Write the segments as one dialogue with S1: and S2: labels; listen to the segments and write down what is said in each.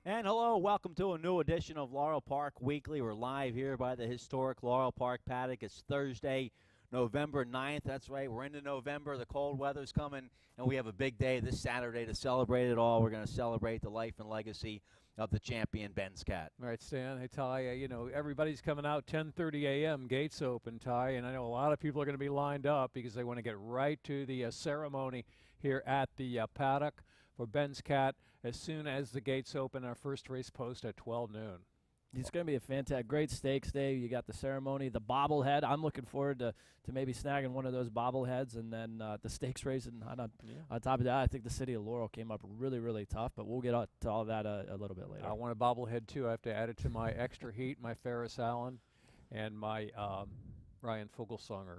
S1: And hello, welcome to a new edition of Laurel Park Weekly. We're live here by the historic Laurel Park paddock. It's Thursday, November 9th. That's right, we're into November. The cold weather's coming, and we have a big day this Saturday to celebrate it all. We're going to celebrate the life and legacy of the champion Ben's Cat.
S2: All right, Stan. Hey, Ty, everybody's coming out 10:30 a.m. Gates open, Ty, and I know a lot of people are going to be lined up because they want to get right to the ceremony here at the paddock for Ben's Cat as soon as the gates open. Our first race post at 12 noon.
S3: It's going to be a fantastic, great stakes day. You got the ceremony, the bobblehead. I'm looking forward to maybe snagging one of those bobbleheads, and then the stakes race. And on top of that, I think the city of Laurel came up really, really tough, but we'll get to all that a little bit later.
S2: I want a bobblehead, too. I have to add it to my extra heat, my Ferris Allen, and my Ryan Fuglsonger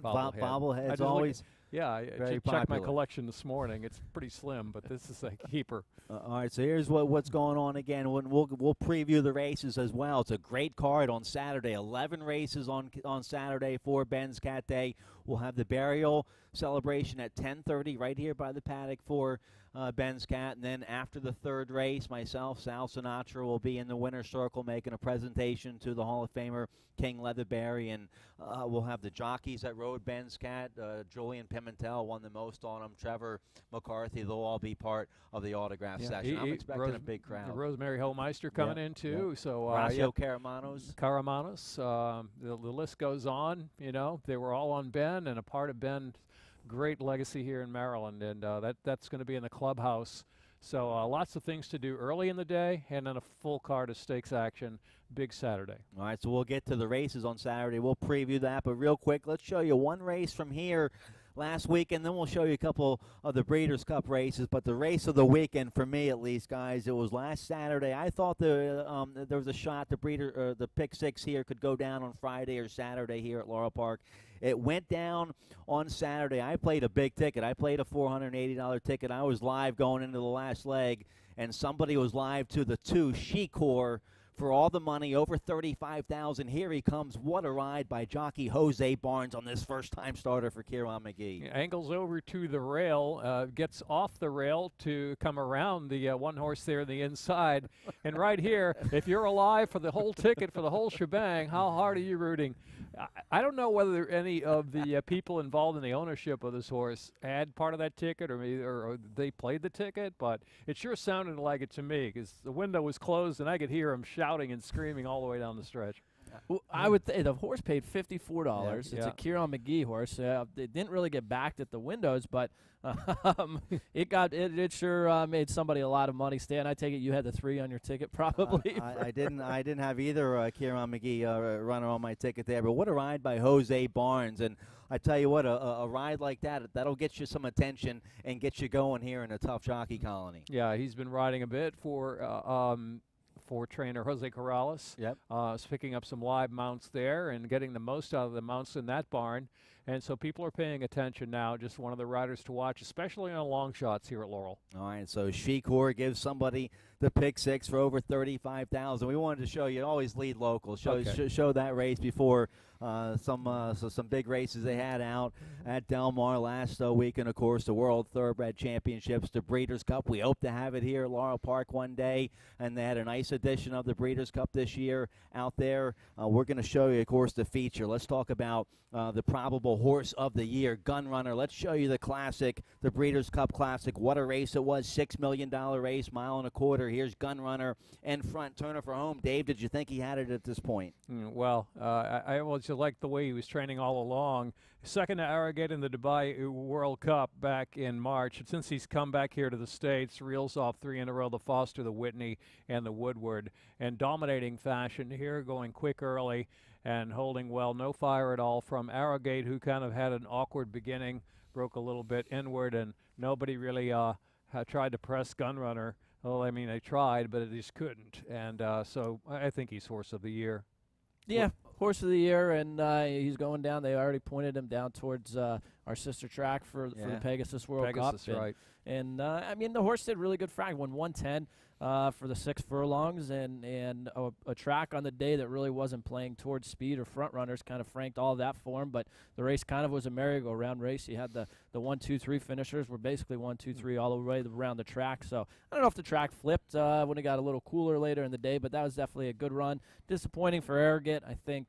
S2: bobblehead.
S1: Bobblehead's always
S2: I checked my
S1: popular.
S2: collection this morning. It's pretty slim, but this is a keeper.
S1: All right, so here's what's going on again. We'll preview the races as well. It's a great card on Saturday. 11 races on Saturday for Ben's Cat Day. We'll have the burial celebration at 10:30 right here by the paddock for Ben's Cat. And then after the third race, myself, Sal Sinatra, will be in the winner's circle making a presentation to the Hall of Famer King Leatherberry. And we'll have the jockeys that rode Ben's Cat. Julian Pimentel won the most on him. Trevor McCarthy, they'll all be part of the autograph session. I'm expecting a big crowd.
S2: Rosemary Hillmeister coming in, too.
S1: Yep.
S2: So
S1: Horacio Caramanos.
S2: The list goes on. They were all on Ben and a part of Ben's great legacy here in Maryland, and that's going to be in the clubhouse. So lots of things to do early in the day, and then a full card of stakes action big Saturday.
S1: All right, so we'll get to the races on Saturday. We'll preview that, but real quick, let's show you one race from here last week, and then we'll show you a couple of the Breeders' Cup races. But the race of the weekend, for me at least, guys, it was last Saturday. I thought there was a shot the pick six here could go down on Friday or Saturday here at Laurel Park. It went down on Saturday. I played a big ticket. I played a $480 ticket. I was live going into the last leg, and somebody was live to the 2 Shecor for all the money, over $35,000. Here he comes. What a ride by jockey Jose Barnes on this first-time starter for Kieran McGee.
S2: Angles over to the rail, gets off the rail to come around the one horse there in the inside. And right here, if you're alive for the whole ticket, for the whole shebang, how hard are you rooting? I don't know whether any of the people involved in the ownership of this horse had part of that ticket or they played the ticket, but it sure sounded like it to me because the window was closed and I could hear him shouting and screaming all the way down the stretch.
S3: Well, I would the horse paid $54. It's
S2: Yeah.
S3: a Kieran McGee horse. It didn't really get backed at the windows, but it sure made somebody a lot of money. Stan, I take it you had the 3 on your ticket, probably.
S1: I didn't have either Kieran McGee runner on my ticket there, but what a ride by Jose Barnes. And I tell you what, a ride like that'll get you some attention and get you going here in a tough jockey colony.
S2: Yeah, he's been riding a bit for trainer Jose Corrales.
S1: Yep.
S2: Is picking up some live mounts there and getting the most out of the mounts in that barn. And so people are paying attention now. Just one of the riders to watch, especially on long shots here at Laurel.
S1: All right, so Shecor gives somebody the pick six for over $35,000. We wanted to show you always lead local. Show that race before some big races they had out at Del Mar last week, and of course the World Thoroughbred Championships, the Breeders' Cup. We hope to have it here at Laurel Park one day, and they had a nice edition of the Breeders' Cup this year out there. We're going to show you, of course, the feature. Let's talk about the probable horse of the year, Gun Runner. Let's show you the classic, the Breeders' Cup Classic. What a race it was, $6 million race, 1.25 miles. Here's Gun Runner in front, Turner for home. Dave, did you think he had it at this point?
S2: Well, I always liked the way he was training all along. Second to Arrogate in the Dubai World Cup back in March. And since he's come back here to the States, reels off 3 in a row, the Foster, the Whitney, and the Woodward. And dominating fashion here, going quick early and holding well. No fire at all from Arrogate, who kind of had an awkward beginning, broke a little bit inward, and nobody really tried to press Gun Runner. Well, I mean, they tried, but they just couldn't. And so I think he's horse of the year.
S3: Yeah, horse of the year, and he's going down. They already pointed him down towards our sister track for the Pegasus World
S2: Pegasus,
S3: Cup.
S2: right.
S3: And I mean, the horse did really good frag, won 110 for the 6 furlongs, and a track on the day that really wasn't playing towards speed or front runners kind of franked all of that for him. But the race kind of was a merry-go-round race. You had the 1, 2, 3 finishers were basically 1, 2, 3 all the way around the track. So I don't know if the track flipped when it got a little cooler later in the day, but that was definitely a good run. Disappointing for Arrogate. I think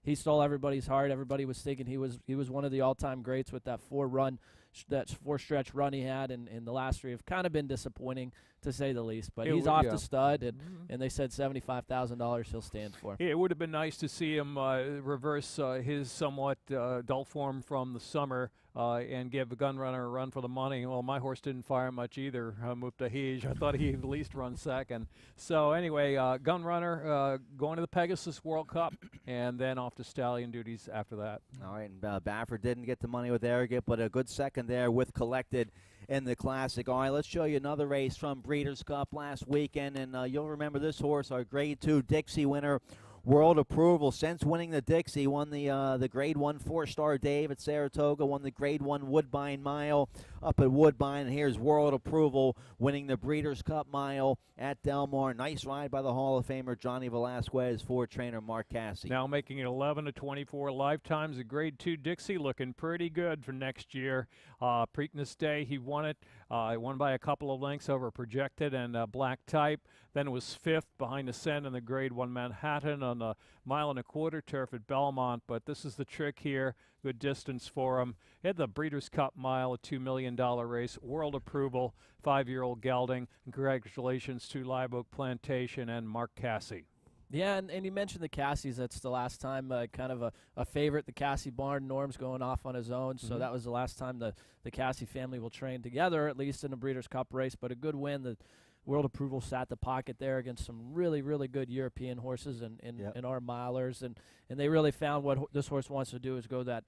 S3: he stole everybody's heart. Everybody was thinking he was one of the all-time greats with that 4-stretch run he had, and the last 3 have kind of been disappointing, to say the least. But he's off the stud, and they said $75,000 he'll stand for.
S2: Yeah, it would have been nice to see him reverse his somewhat dull form from the summer and give a gun runner a run for the money. Well, my horse didn't fire much either, Mubtahij. I thought he'd at least run second. So anyway, gun runner going to the Pegasus World Cup, and then off to stallion duties after that.
S1: All right, and Baffert didn't get the money with Arrogate, but a good second there with Collected in the Classic. All right, let's show you another race from Breeders' Cup last weekend, and you'll remember this horse, our Grade 2 Dixie winner, World Approval. Since winning the Dixie, won the Grade 1 4-star Dave at Saratoga, won the Grade 1 Woodbine Mile up at Woodbine, and here's World Approval winning the Breeders' Cup Mile at Del Mar. Nice ride by the Hall of Famer Johnny Velasquez for trainer Mark Cassie.
S2: Now making it 11 to 24 lifetimes. The Grade 2 Dixie looking pretty good for next year. Preakness Day, he won it. Won by a couple of lengths over Projected and Black Type. Then was 5th behind Ascend in the Grade 1 Manhattan on the 1.25-mile turf at Belmont. But this is the trick here. Good distance for him. He had the Breeders' Cup Mile, a $2 million race. World Approval, 5-year-old gelding. And congratulations to Live Oak Plantation and Mark Cassie.
S3: Yeah, and you mentioned the Cassies. That's the last time kind of a favorite. The Cassie barn, Norm's going off on his own, so that was the last time the Cassie family will train together, at least in a Breeders' Cup race. But a good win. The World Approval sat the pocket there against some really, really good European horses and our milers, and they really found what this horse wants to do is go that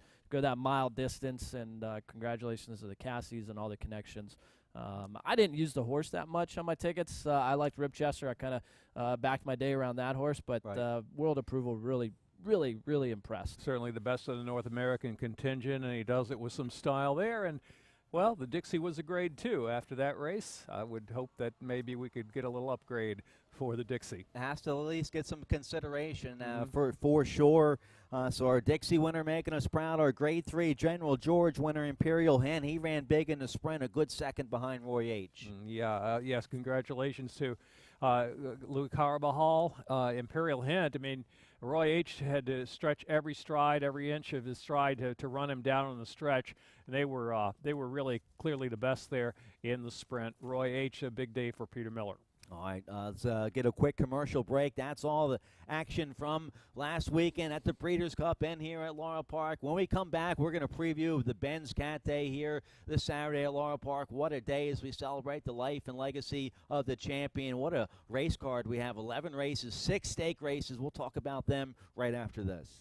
S3: mile distance. And congratulations to the Cassies and all the connections. I didn't use the horse that much on my tickets. I liked Rip Chester. I kind of backed my day around that horse, but World Approval really, really impressed.
S2: Certainly the best of the North American contingent, and he does it with some style there. And well, the Dixie was a Grade 2 after that race. I would hope that maybe we could get a little upgrade for the Dixie.
S1: Has to at least get some consideration for sure. So our Dixie winner making us proud. Our Grade 3 General George winner, Imperial Hen. He ran big in the sprint, a good second behind Roy H.
S2: Yes, congratulations to Louis Carbajal, Imperial Hen. I mean, Roy H. had to stretch every stride, every inch of his stride to run him down on the stretch. And they were really clearly the best there in the sprint. Roy H., a big day for Peter Miller.
S1: All right, let's get a quick commercial break. That's all the action from last weekend at the Breeders' Cup and here at Laurel Park. When we come back, we're going to preview the Ben's Cat Day here this Saturday at Laurel Park. What a day as we celebrate the life and legacy of the champion. What a race card we have. 11 races, 6 stake races. We'll talk about them right after this.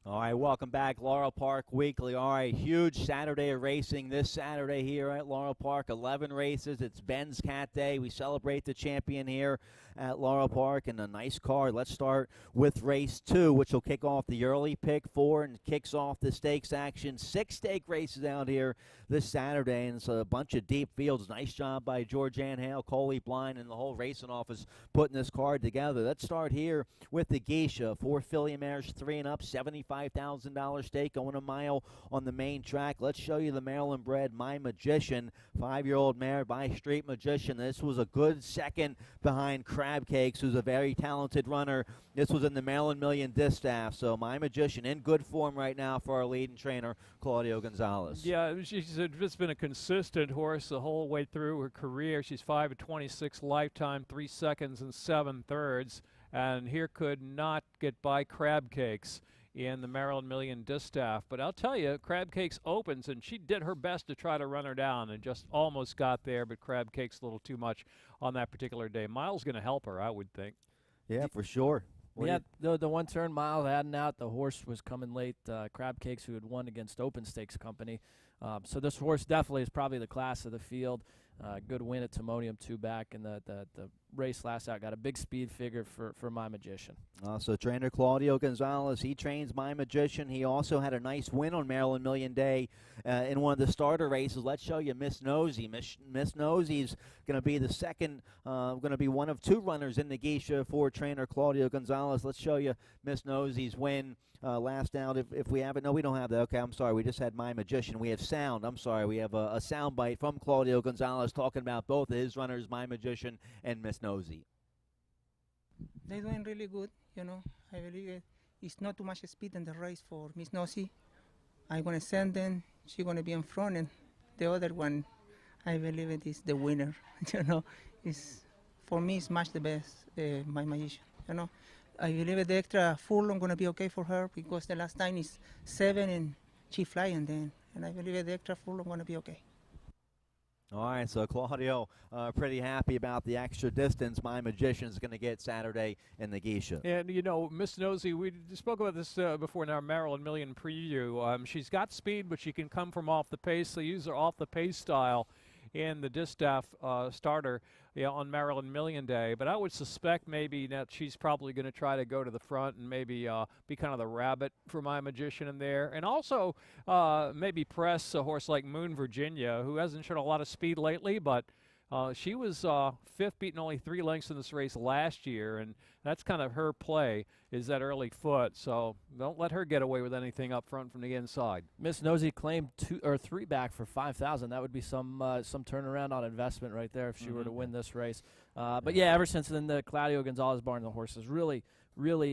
S1: All right, welcome back, Laurel Park Weekly. All right, huge Saturday of racing this Saturday here at Laurel Park. 11 races. It's Ben's Cat Day. We celebrate the champion here at Laurel Park, and a nice card. Let's start with race 2, which will kick off the early pick 4 and kicks off the stakes action. 6 stake races out here this Saturday, and it's a bunch of deep fields. Nice job by Georgianne Hale, Coley Blind, and the whole racing office putting this card together. Let's start here with the Geisha. 4 filly mares, 3 and up, $75,000 stake, going a mile on the main track. Let's show you the Maryland-bred My Magician, 5-year-old mare by Street Magician. This was a good second behind Crab Cakes, who's a very talented runner. This was in the Maryland Million Distaff. So My Magician in good form right now for our leading trainer, Claudio Gonzalez.
S2: Yeah, she's just been a consistent horse the whole way through her career. She's 5-26 lifetime, 3 seconds and 7 thirds. And here could not get by Crab Cakes in the Maryland Million Distaff. But I'll tell you, Crab Cakes opens, and she did her best to try to run her down and just almost got there, but Crab Cakes a little too much on that particular day. Miles going to help her, I would think.
S1: Yeah, for sure.
S3: Yeah, the one turn Miles adding out, the horse was coming late. Crab Cakes, who had won against Open Stakes Company. So this horse definitely is probably the class of the field. Good win at Timonium 2 back in the race last out. Got a big speed figure for My Magician.
S1: So trainer Claudio Gonzalez, he trains My Magician. He also had a nice win on Maryland Million Day in one of the starter races. Let's show you Miss Nosy. Miss Nosy's going to be the second, going to be one of two runners in the Geisha for trainer Claudio Gonzalez. Let's show you Miss Nosy's win. Last out, if we have it. No, we don't have that. Okay, I'm sorry. We just had My Magician. We have sound. I'm sorry. We have a sound bite from Claudio Gonzalez talking about both of his runners, My Magician and Miss Nosy.
S4: They're doing really good, you know. I believe it's not too much speed in the race for Miss Nosy. I'm going to send them. She's going to be in front, and the other one, I believe it is the winner, you know. For me, it's much the best, My Magician, you know. I believe the extra furlong going to be okay for her because the last time is 7 and she flying then. And I believe the extra furlong going to be okay.
S1: All right, so Claudio pretty happy about the extra distance My Magician's going to get Saturday in the Geisha.
S2: And, you know, Miss Nosy, we spoke about this before in our Maryland Million preview. She's got speed, but she can come from off the pace. They use her off the pace style in the distaff starter on Maryland Million Day. But I would suspect maybe that she's probably going to try to go to the front and maybe be kind of the rabbit for My Magician in there. And also maybe press a horse like Moon Virginia, who hasn't shown a lot of speed lately, but she was fifth, beating only 3 lengths in this race last year, and that's kind of her play, is that early foot. So don't let her get away with anything up front from the inside.
S3: Miss Nosy claimed 2 or 3 back for 5,000. That would be some turnaround on investment right there if she were to win this race. But yeah, ever since then, the Claudio Gonzalez barn, the horse is really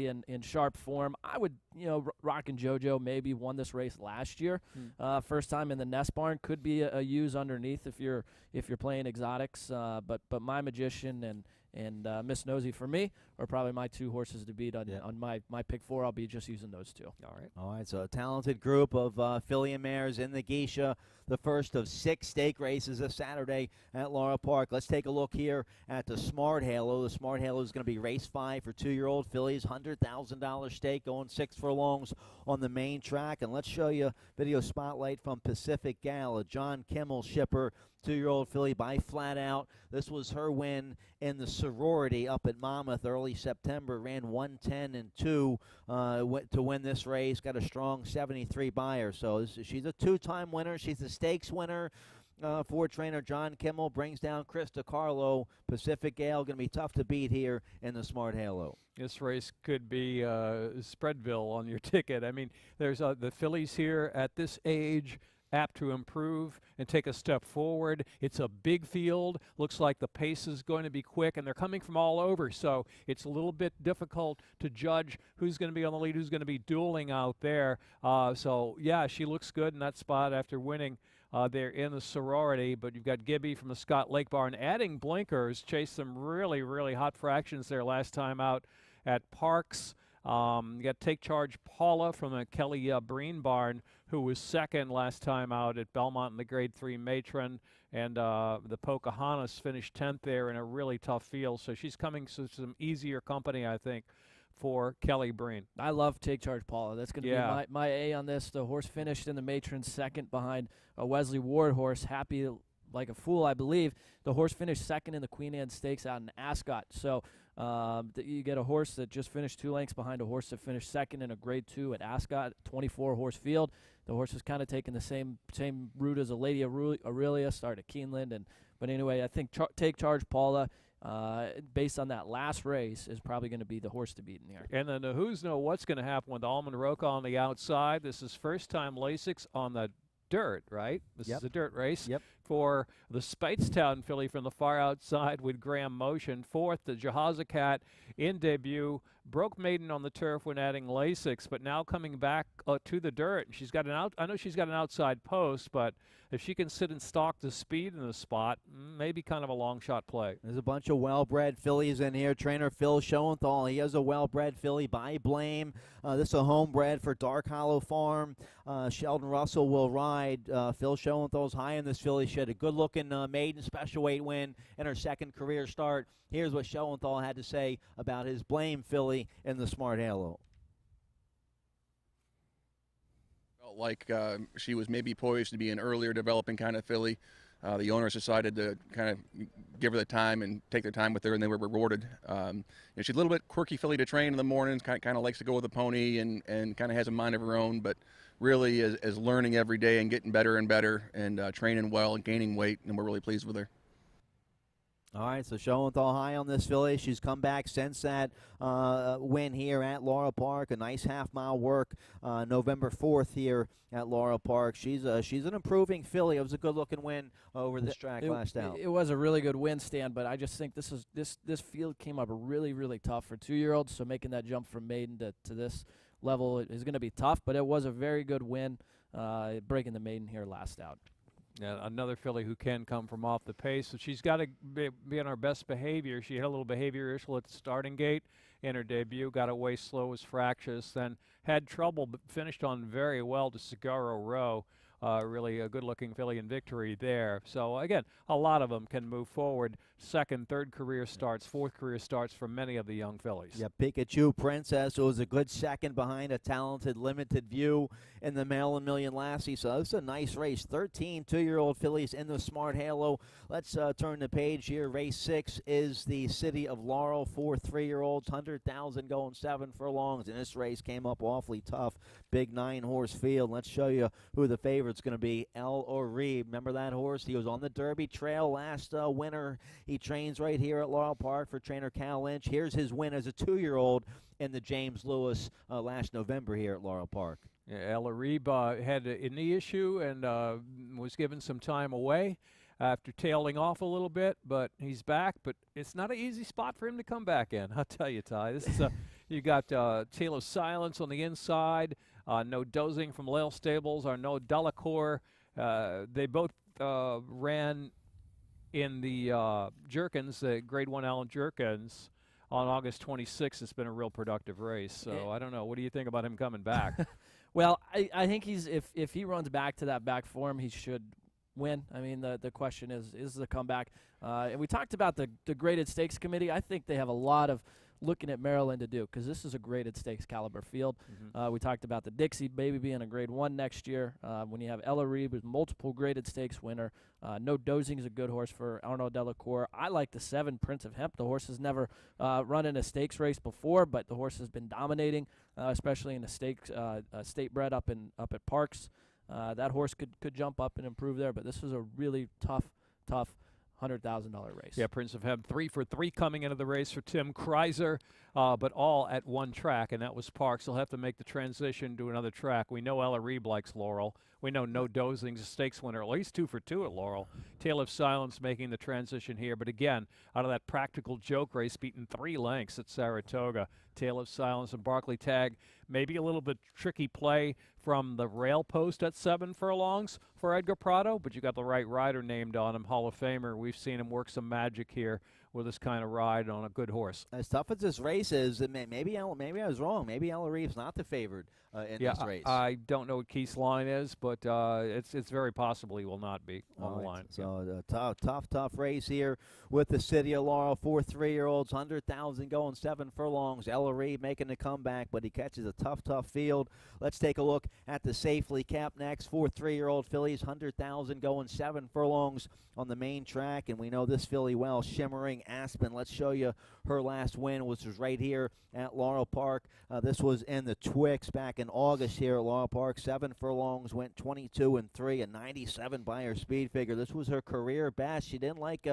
S3: in sharp form. I would, Rockin' JoJo maybe won this race last year. First time in the Nest barn, could be a use underneath if you're playing exotics. But My Magician and Miss Nosy for me are probably my 2 horses to beat on my pick 4. I'll be just using those 2.
S1: All right, so a talented group of filly and mares in the Geisha, the first of 6 stake races this Saturday at Laurel Park. Let's take a look here at the Smart Halo. The Smart Halo is going to be race 5 for 2-year-old fillies, $100,000 stake, going 6 furlongs on the main track. And let's show you video spotlight from Pacific Gal, a John Kimmel shipper, 2-year-old filly by Flat Out. This was her win in the sorority up at Monmouth early September. Ran 1:10-2 to win this race. Got a strong 73 buyer. So she's a 2-time winner. She's a stakes winner for trainer John Kimmel. Brings down Chris DiCarlo. Pacific Gale going to be tough to beat here in the Smart Halo.
S2: This race could be Spreadville on your ticket. I mean, there's the fillies here at this age, apt to improve and take a step forward. It's a big field. Looks like the pace is going to be quick, and they're coming from all over, so it's a little bit difficult to judge who's going to be on the lead, who's going to be dueling out there. So, yeah, she looks good in that spot after winning there in the sorority. But you've got Gibby from the Scott Lake barn adding blinkers, chased some really, really hot fractions there last time out at Parks. You got Take Charge Paula from the Kelly Breen barn, who was second last time out at Belmont in the Grade 3 Matron, and the Pocahontas finished 10th there in a really tough field. So she's coming to some easier company, I think, for Kelly Breen.
S3: I love Take Charge Paula. That's going to be my A on this. The horse finished in the Matron second behind a Wesley Ward horse, Happy Like a Fool, I believe. The horse finished second in the Queen Anne Stakes out in Ascot. So you get a horse that just finished 2 lengths behind a horse that finished second in a Grade 2 at Ascot, 24-horse field. The horse is kind of taking the same route as a Lady Aurelia, started at Keeneland. But anyway, I think Take Charge Paula, based on that last race, is probably going to be the horse to beat in here.
S2: And then the who's know what's going to happen with Almond Roca on the outside. This is first time Lasix on the dirt, right? This is a dirt race.
S1: Yep.
S2: for the Speightstown filly from the far outside with Graham Motion. Fourth, the Jehazakat in debut. Broke maiden on the turf when adding Lasix, but now coming back to the dirt. She's got I know she's got an outside post, but if she can sit and stalk the speed in the spot, maybe kind of a long shot play.
S1: There's a bunch of well-bred fillies in here. Trainer Phil Schoenthal, he has a well-bred filly by Blame. This is a homebred for Dark Hollow Farm. Sheldon Russell will ride. Phil Schoenthal's high in this filly. She had a good-looking maiden special weight win in her second career start. Here's what Schoenthal had to say about his Blame filly in the Smart Halo.
S5: Felt like she was maybe poised to be an earlier developing kind of filly. The owners decided to kind of give her the time and take their time with her, and they were rewarded. She's a little bit quirky filly to train in the mornings, kind of likes to go with the pony and kind of has a mind of her own, but really is learning every day and getting better and better and training well and gaining weight, and we're really pleased with her.
S1: All right, so Schoenthal high on this filly. She's come back since that win here at Laurel Park. A nice half-mile work November 4th here at Laurel Park. She's an improving filly. It was a good-looking win over this track last out.
S3: It was a really good win, Stan, but I just think this field came up really, really tough for 2-year-olds, so making that jump from maiden to this level is going to be tough, but it was a very good win breaking the maiden here last out.
S2: Yeah, another filly who can come from off the pace. So she's got to be on her best behavior. She had a little behavior issue at the starting gate in her debut, got away slow, was fractious, then had trouble, but finished on very well to Cigarro Row. Really a good-looking filly in victory there. So, again, a lot of them can move forward. Second, third career starts, fourth career starts for many of the young fillies.
S1: Yeah, Pikachu Princess was a good second behind a talented Limited View in the Maryland Million Lassie. So it's a nice race. 13 2-year-old fillies in the Smart Halo. Let's turn the page here. Race 6 is the City of Laurel. 4 3-year-olds, 100,000 going 7 furlongs. And this race came up awfully tough. Big 9-horse field. Let's show you who the favorite's going to be. El Orib. Remember that horse? He was on the Derby Trail last winter. He trains right here at Laurel Park for trainer Cal Lynch. Here's his win as a 2-year-old in the James Lewis last November here at Laurel Park.
S2: Yeah, El Arib had a knee issue and was given some time away after tailing off a little bit, but he's back. But it's not an easy spot for him to come back in, I'll tell you, Ty. This is you got Tale of Silence on the inside, No Dozing from Lail Stables, or No Delacour. They both ran in the Jerkins, the Grade 1 Allen Jerkins, on August 26th. It's been a real productive race. So I don't know. What do you think about him coming back?
S3: Well, I think if he runs back to that back form, he should win. I mean, the question is the comeback. And we talked about the graded stakes committee. I think they have a lot of looking at Maryland to do, because this is a graded stakes caliber field. We talked about the Dixie Baby being a grade 1 next year. When you have Ella Reeb, who's multiple graded stakes winner. No Dozing is a good horse for Arnaud Delacour. I like the 7 Prince of Hemp. The horse has never run in a stakes race before, but the horse has been dominating, especially in the stakes state bred up at Parks. That horse could jump up and improve there, but this is a really tough $100,000 race.
S2: Yeah, Prince of Hemp, 3 for 3 coming into the race for Tim Kreiser, but all at one track, and that was Parks. He'll have to make the transition to another track. We know Ella Reeb likes Laurel. We know No Dozing's a stakes winner, at least 2 for 2 at Laurel. Tale of Silence making the transition here, but again, out of that Practical Joke race, beaten 3 lengths at Saratoga. Tale of Silence and Barclay Tag, maybe a little bit tricky play from the rail post at 7 furlongs for Edgar Prado, but you got the right rider named on him, Hall of Famer. We've seen him work some magic here with this kind of ride on a good horse.
S1: As tough as this race is, maybe I was wrong. Maybe Ella Reeves not the favorite in this race.
S2: I don't know what Keith's line is, but it's very possible he will not be on the line.
S1: So tough race here with the City of Laurel. 4 3-year-olds, 100,000 going 7 furlongs. Ella Reeb making a comeback, but he catches a tough field. Let's take a look at the Safely Cap next. 4 3-year-old fillies, 100,000 going 7 furlongs on the main track, and we know this filly well, Shimmering Aspen. Let's show you her last win, which was right here at Laurel Park. This was in the Twix back in August here at Laurel Park. 7 furlongs, went 22-3, a 97 by her speed figure. This was her career best. She didn't like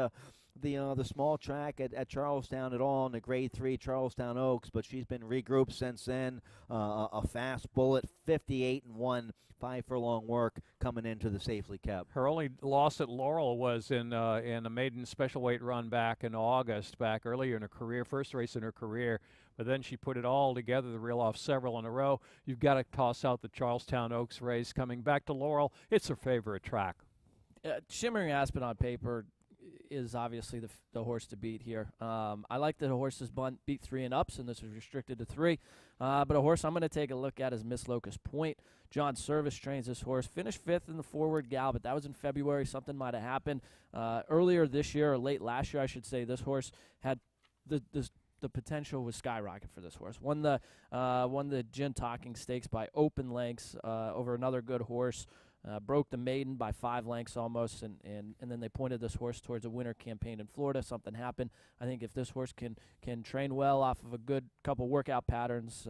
S1: the small track at Charlestown at all in the Grade 3 Charlestown Oaks, but she's been regrouped since then. A fast bullet, 58-1, 5 furlong work coming into the Safely Kept.
S2: Her only loss at Laurel was in a maiden special weight run back in August, back earlier in her career, first race in her career. But then she put it all together to reel off several in a row. You've got to toss out the Charlestown Oaks race. Coming back to Laurel, it's her favorite track.
S3: Shimmering Aspen on paper is obviously the horse to beat here. I like that the horses beat 3 and ups, and this was restricted to 3. But a horse I'm going to take a look at is Miss Locust Point. John Service trains this horse. Finished 5th in the forward gal, but that was in February. Something might have happened. Earlier this year, or late last year, I should say, this horse had the potential was skyrocket for this horse. Won the Gin Talking Stakes by open lengths over another good horse. Broke the maiden by 5 lengths almost, and then they pointed this horse towards a winter campaign in Florida. Something happened. I think if this horse can train well off of a good couple workout patterns,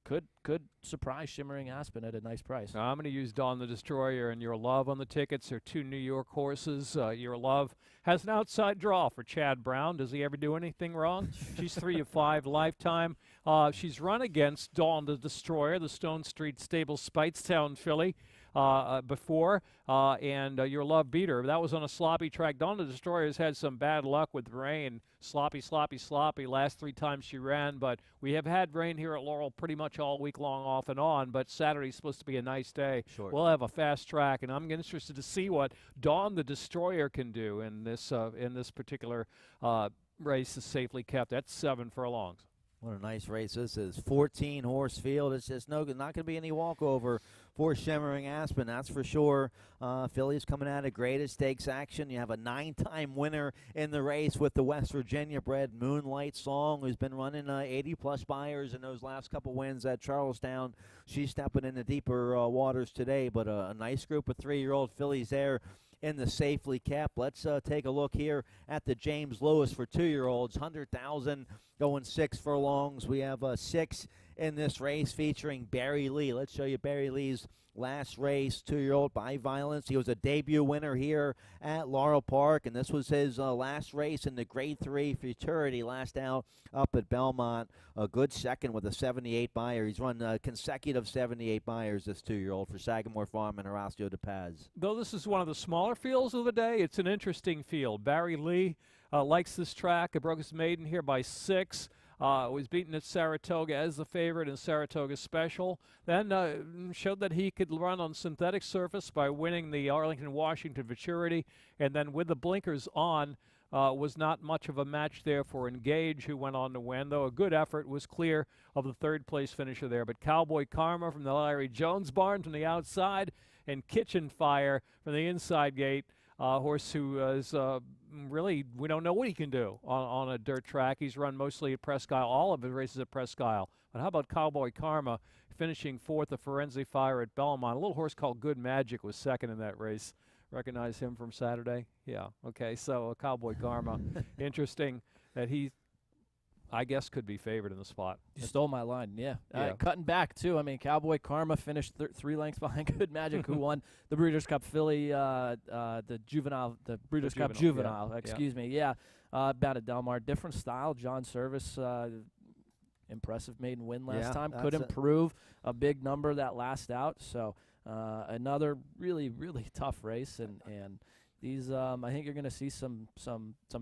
S3: could surprise Shimmering Aspen at a nice price.
S2: Now, I'm going to use Dawn the Destroyer and Your Love on the tickets. They're 2 New York horses. Your Love has an outside draw for Chad Brown. Does he ever do anything wrong? She's 3 of 5 lifetime. She's run against Dawn the Destroyer, the Stone Street Stable Speightstown filly, before, and Your Love beat her. That was on a sloppy track. Dawn the Destroyer has had some bad luck with rain. Sloppy last 3 times she ran, but we have had rain here at Laurel pretty much all week long, off and on, but Saturday's supposed to be a nice day.
S1: Sure.
S2: We'll have a fast track, and I'm interested to see what Dawn the Destroyer can do in this particular race is Safely Kept. That's 7 furlongs.
S1: What a nice race this is. 14-horse field. It's just not going to be any walkover for Shimmering Aspen, that's for sure. Fillies coming out of greatest stakes action. You have a 9-time winner in the race with the West Virginia-bred Moonlight Song, who's been running 80-plus buyers in those last couple wins at Charlestown. She's stepping into deeper waters today, but a nice group of 3-year-old fillies there in the Safely Kept. Let's take a look here at the James Lewis for 2-year-olds. 100,000 going 6 furlongs. We have 6 in this race featuring Barry Lee. Let's show you Barry Lee's last race, 2-year-old by Violence. He was a debut winner here at Laurel Park, and this was his last race in the Grade 3 Futurity, last out up at Belmont. A good second with a 78 buyer. He's run consecutive 78 buyers, this 2-year-old, for Sagamore Farm and Horacio de Paz.
S2: Though this is one of the smaller fields of the day, it's an interesting field. Barry Lee likes this track. It broke his maiden here by 6. Was beaten at Saratoga as the favorite in Saratoga Special. Then showed that he could run on synthetic surface by winning the Arlington-Washington Futurity. And then with the blinkers on, was not much of a match there for Engage, who went on to win, though a good effort was clear of the 3rd-place finisher there. But Cowboy Karma from the Larry Jones barn from the outside, and Kitchen Fire from the inside gate. Horse who is really, we don't know what he can do on a dirt track. He's run mostly at Presque Isle, all of his races at Presque Isle. But how about Cowboy Karma finishing 4th at Forensic Fire at Belmont? A little horse called Good Magic was 2nd in that race. Recognize him from Saturday? Yeah, okay, so Cowboy Karma. Interesting that he, I guess, could be favored in the spot.
S3: You stole my line, yeah. Cutting back, too. I mean, Cowboy Karma finished 3 lengths behind Good Magic, who won the Breeders' Cup filly, the Breeders' Cup Juvenile, excuse me. Yeah, about a Del Mar. Different style. John Service, impressive maiden win last time. Could improve a big number that last out. So another really, really tough race, and these, I think you're going to see some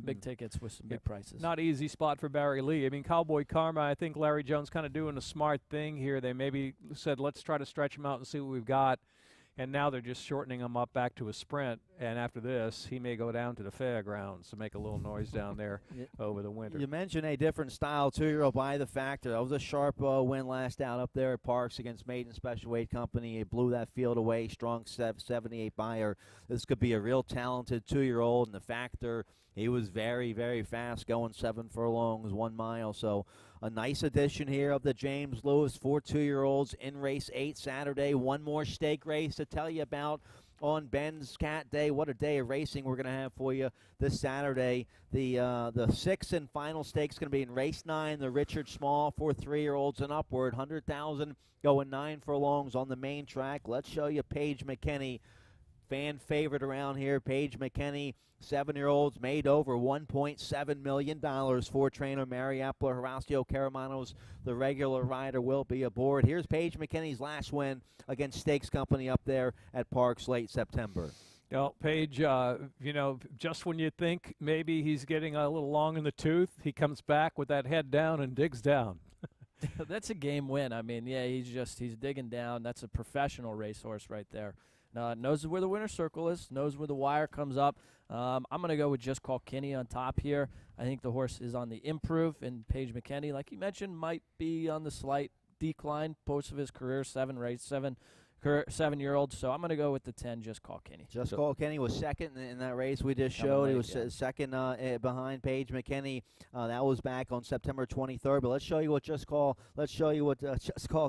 S3: big tickets with some big prices.
S2: Not easy spot for Barry Lee. I mean, Cowboy Karma, I think Larry Jones kind of doing a smart thing here. They maybe said, let's try to stretch him out and see what we've got. And now they're just shortening him up back to a sprint. And after this, he may go down to the fairgrounds to make a little noise down there over the winter.
S1: You mentioned a different style 2-year-old by the Factor. That was a sharp win last out up there at Parks against Maiden Special Weight Company. He blew that field away, strong 78 buyer. This could be a real talented 2-year-old. And the Factor, he was very, very fast, going 7 furlongs, 1 mile. So a nice addition here of the James Lewis for 2-year-olds in race 8 Saturday. One more stake race to tell you about on Ben's Cat Day. What a day of racing we're going to have for you this Saturday. The 6th and final stake's going to be in race 9, the Richard Small for 3-year-olds and upward. 100,000 going 9 furlongs on the main track. Let's show you Paige McKinney fan favorite around here. Paige McKinney, 7-year-olds made over $1.7 million for trainer Mary Epler. Horacio Caramanos, the regular rider, will be aboard. Here's Paige McKinney's last win against Stakes Company up there at Parks late September.
S2: Well, Paige, just when you think maybe he's getting a little long in the tooth, he comes back with that head down and digs down.
S3: That's a game win. I mean, yeah, he's digging down. That's a professional racehorse right there. Knows where the winner's circle is, knows where the wire comes up. I'm going to go with Just Call Kenny on top here. I think the horse is on the improve, and Paige McKinney, like you mentioned, might be on the slight decline post of his career, 7-year-old. So I'm going to go with the 10, Just Call Kenny.
S1: Just Call Kenny was second in that race we just showed. He was second behind Paige McKinney. That was back on September 23rd. But let's show you what Just Call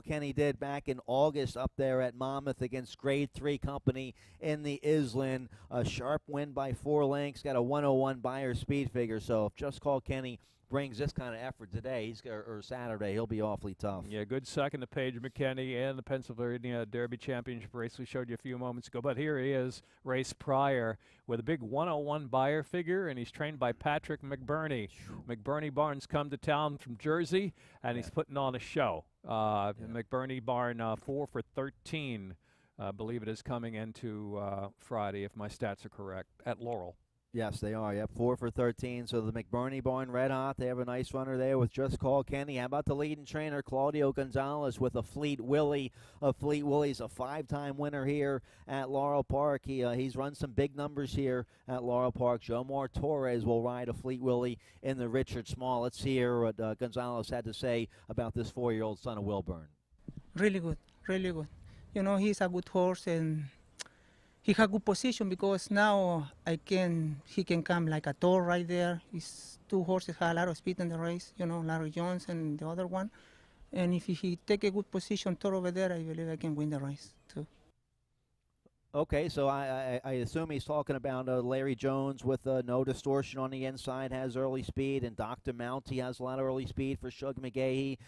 S1: Kenny did back in August up there at Monmouth against Grade 3 company in the Island. A sharp win by 4 lengths. Got a 101 Beyer speed figure. So if Just Call Kenny brings this kind of effort today, or Saturday, he'll be awfully tough.
S2: Yeah, good second to Paige McKinney and the Pennsylvania Derby Championship race we showed you a few moments ago. But here he is, race prior, with a big 101 Beyer figure, and he's trained by Patrick McBurney. McBurney Barn's come to town from Jersey, and he's putting on a show. McBurney Barn 4 for 13, I believe it is, coming into Friday, if my stats are correct, at Laurel.
S1: Yes, they are. Yep, 4 for 13. So the McBurney Barn red hot. They have a nice runner there with Just Call Kenny. How about the leading trainer, Claudio Gonzalez, with a Fleet Willie? Fleet Willie's a 5-time winner here at Laurel Park. He's run some big numbers here at Laurel Park. Jomar Torres will ride a Fleet Willie in the Richard Small. Let's hear what Gonzalez had to say about this 4-year-old son of Wilburn.
S4: Really good, really good. You know, he's a good horse, and he has good position because now he can come like a Thor right there. His 2 horses have a lot of speed in the race, you know, Larry Jones and the other one. And if he take a good position, Thor over there, I believe I can win the race too.
S1: Okay, so I assume he's talking about Larry Jones with no distortion on the inside, has early speed, and Dr. Mounty has a lot of early speed for Shug McGahee.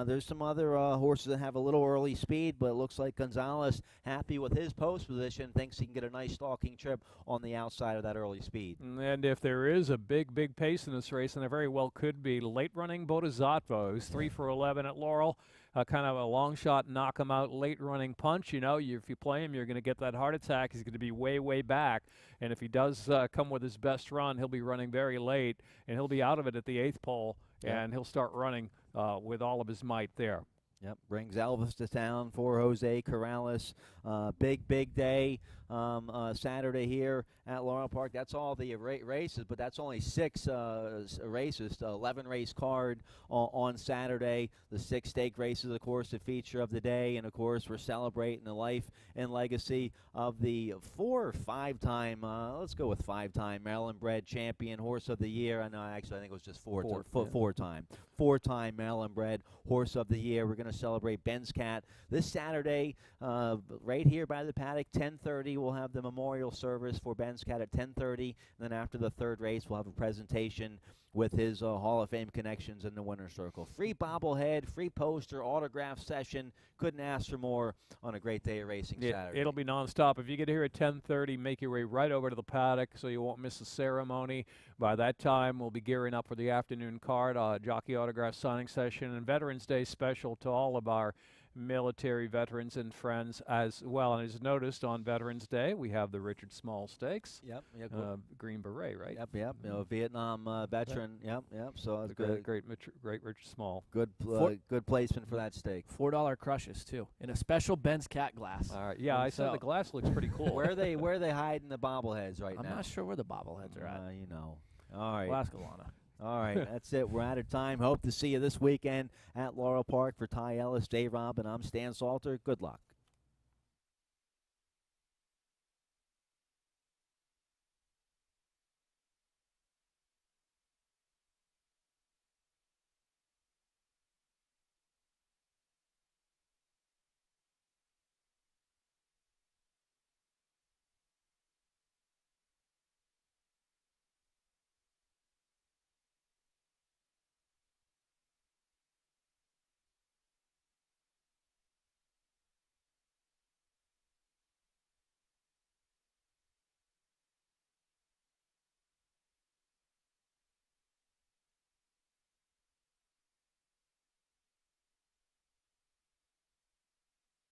S1: There's some other horses that have a little early speed, but it looks like Gonzalez, happy with his post position, thinks he can get a nice stalking trip on the outside of that early speed.
S2: And if there is a big pace in this race, and there very well could be, late-running Bodhisattva, who's 3 for 11 at Laurel. Kind of a long shot, knock him out, late running punch. You know, if you play him, you're going to get that heart attack. He's going to be way back. And if he does come with his best run, he'll be running very late, and he'll be out of it at the 8th pole, and he'll start running with all of his might there.
S1: Yep, brings Elvis to town for Jose Corrales. Big day Saturday here at Laurel Park. That's all the races, but that's only 6 races. 11 race card on Saturday. The 6 stake races, of course, the feature of the day, and of course we're celebrating the life and legacy of the 4 or 5-time. Let's go with 5-time Maryland-bred champion horse of the year. I think it was just 4-time. 4-time Maryland-bred horse of the year. We're going to celebrate Ben's Cat this Saturday, right here by the paddock. 10:30, we'll have the memorial service for Ben's Cat at 10:30. And then after the 3rd race, we'll have a presentation with his Hall of Fame connections in the winner's circle. Free bobblehead, free poster, autograph session. Couldn't ask for more on a great day of racing Saturday.
S2: It'll be nonstop. If you get here at 10:30, make your way right over to the paddock so you won't miss the ceremony. By that time, we'll be gearing up for the afternoon card, jockey autograph signing session, and Veterans Day special to all of our military veterans and friends as well. And as noticed, on Veterans Day, we have the Richard Small Stakes.
S1: Yep.
S2: Green Beret, right?
S1: Yep. You know, Vietnam veteran. Yep. So it's
S2: great Richard Small.
S1: Good placement for that stake.
S3: $4 crushes too, in a special Ben's Cat glass.
S2: All right. Yeah, I said the glass looks pretty cool.
S1: Where are they hiding the bobbleheads right now?
S3: I'm not sure where the bobbleheads are at.
S1: You know. All right.
S3: We'll ask Alana.
S1: All right, that's it. We're out of time. Hope to see you this weekend at Laurel Park. For Ty Ellis, Dave Robb, and I'm Stan Salter. Good luck.